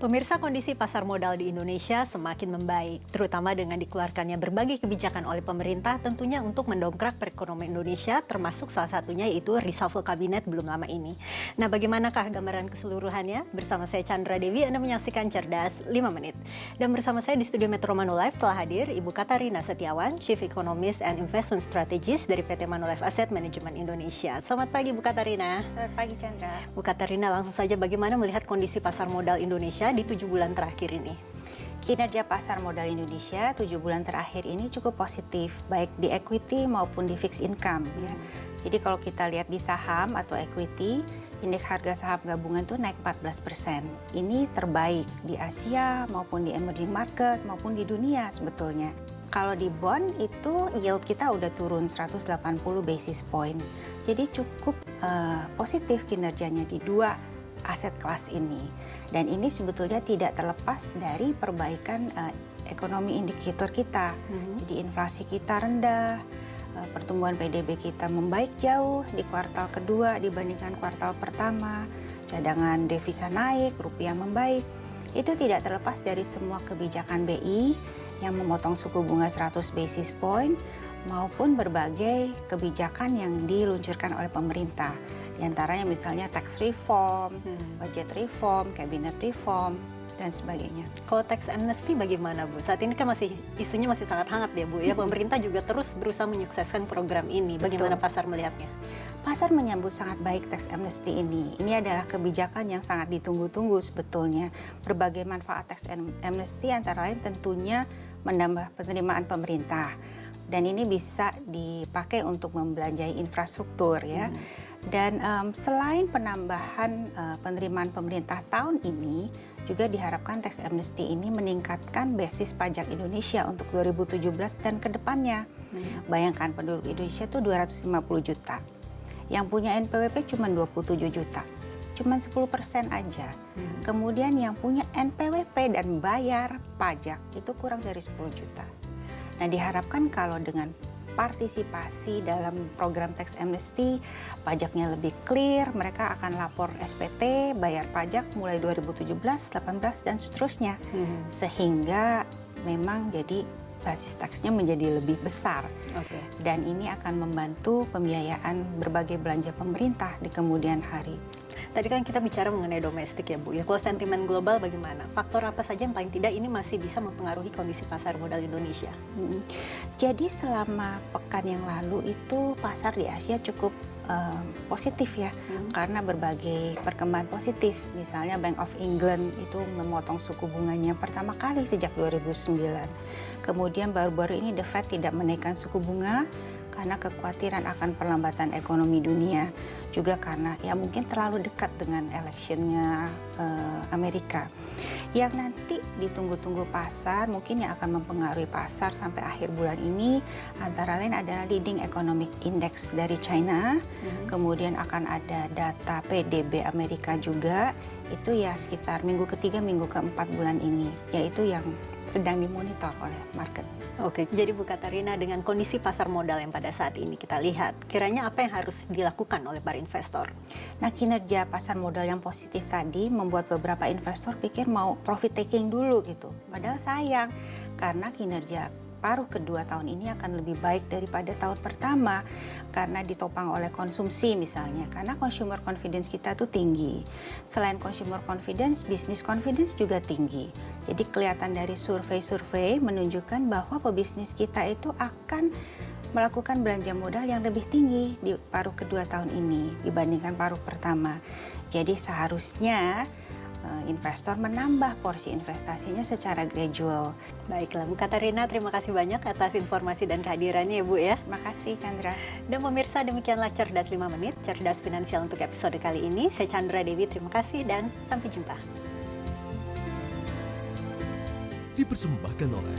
Pemirsa, kondisi pasar modal di Indonesia semakin membaik, terutama dengan dikeluarkannya berbagai kebijakan oleh pemerintah tentunya untuk mendongkrak perekonomian Indonesia, termasuk salah satunya yaitu reshuffle kabinet belum lama ini. Nah, bagaimanakah gambaran keseluruhannya? Bersama saya Chandra Dewi, Anda menyaksikan Cerdas 5 Menit. Dan bersama saya di studio Metro Manulife telah hadir Ibu Katarina Setiawan, Chief Economist and Investment Strategist dari PT Manulife Asset Management Indonesia. Selamat pagi, Bu Katarina. Selamat pagi, Chandra. Bu Katarina, langsung saja bagaimana melihat kondisi pasar modal Indonesia di 7 bulan terakhir ini? Kinerja pasar modal Indonesia 7 bulan terakhir ini cukup positif, baik di equity maupun di fixed income. Ya. Jadi kalau kita lihat di saham atau equity, indeks harga saham gabungan itu naik 14%. Ini terbaik di Asia maupun di emerging market maupun di dunia sebetulnya. Kalau di bond itu yield kita udah turun 180 basis point. Jadi cukup positif kinerjanya di dua aset kelas ini. Dan ini sebetulnya tidak terlepas dari perbaikan ekonomi indikator kita. Jadi inflasi kita rendah, pertumbuhan PDB kita membaik jauh di kuartal kedua dibandingkan kuartal pertama, cadangan devisa naik, rupiah membaik. Itu tidak terlepas dari semua kebijakan BI yang memotong suku bunga 100 basis point maupun berbagai kebijakan yang diluncurkan oleh pemerintah. Di antaranya misalnya tax reform, budget reform, cabinet reform, dan sebagainya. Kalau tax amnesty bagaimana, Bu? Saat ini kan isunya masih sangat hangat ya, Bu. Ya, pemerintah juga terus berusaha menyukseskan program ini. Bagaimana pasar melihatnya? Pasar menyambut sangat baik tax amnesty ini. Ini adalah kebijakan yang sangat ditunggu-tunggu sebetulnya. Berbagai manfaat tax amnesty antara lain tentunya menambah penerimaan pemerintah. Dan ini bisa dipakai untuk membelanjai infrastruktur ya. Dan selain penambahan penerimaan pemerintah tahun ini, juga diharapkan tax amnesty ini meningkatkan basis pajak Indonesia untuk 2017 dan ke depannya. Bayangkan penduduk Indonesia itu 250 juta. Yang punya NPWP cuma 27 juta. Cuma 10% aja. Kemudian yang punya NPWP dan bayar pajak itu kurang dari 10 juta. Nah, diharapkan kalau dengan partisipasi dalam program tax amnesty, pajaknya lebih clear, mereka akan lapor SPT, bayar pajak mulai 2017, 18 dan seterusnya. Sehingga memang jadi basis taksnya menjadi lebih besar. Dan ini akan membantu pembiayaan berbagai belanja pemerintah di kemudian hari. Tadi kan kita bicara mengenai domestik ya, Bu. Ya, kalau sentimen global bagaimana? Faktor apa saja yang paling tidak ini masih bisa mempengaruhi kondisi pasar modal Indonesia? Jadi selama pekan yang lalu itu pasar di Asia cukup positif ya, karena berbagai perkembangan positif. Misalnya Bank of England itu memotong suku bunganya pertama kali sejak 2009. Kemudian baru-baru ini The Fed tidak menaikkan suku bunga karena kekhawatiran akan perlambatan ekonomi dunia. Juga karena ya mungkin terlalu dekat dengan electionnya Amerika. Yang nanti ditunggu-tunggu pasar, mungkin yang akan mempengaruhi pasar sampai akhir bulan ini, antara lain adalah leading economic index dari China, kemudian akan ada data PDB Amerika juga, itu ya sekitar minggu ketiga, minggu keempat bulan ini, yaitu yang sedang dimonitor oleh market. Oke, jadi Bu Katarina, dengan kondisi pasar modal yang pada saat ini kita lihat, kiranya apa yang harus dilakukan oleh para investor? Nah, kinerja pasar modal yang positif tadi membuat beberapa investor pikir mau profit taking dulu gitu. Padahal sayang, karena kinerja paruh kedua tahun ini akan lebih baik daripada tahun pertama karena ditopang oleh konsumsi misalnya, karena consumer confidence kita tuh tinggi. Selain consumer confidence, business confidence juga tinggi. Jadi kelihatan dari survei-survei menunjukkan bahwa pebisnis kita itu akan melakukan belanja modal yang lebih tinggi di paruh kedua tahun ini dibandingkan paruh pertama. Jadi seharusnya investor menambah porsi investasinya secara gradual. Baiklah, Bu Katarina, terima kasih banyak atas informasi dan kehadirannya ya, Bu ya. Terima kasih, Chandra. Dan pemirsa, demikianlah Cerdas 5 Menit, Cerdas Finansial untuk episode kali ini. Saya Chandra Dewi, terima kasih dan sampai jumpa. Dipersembahkan oleh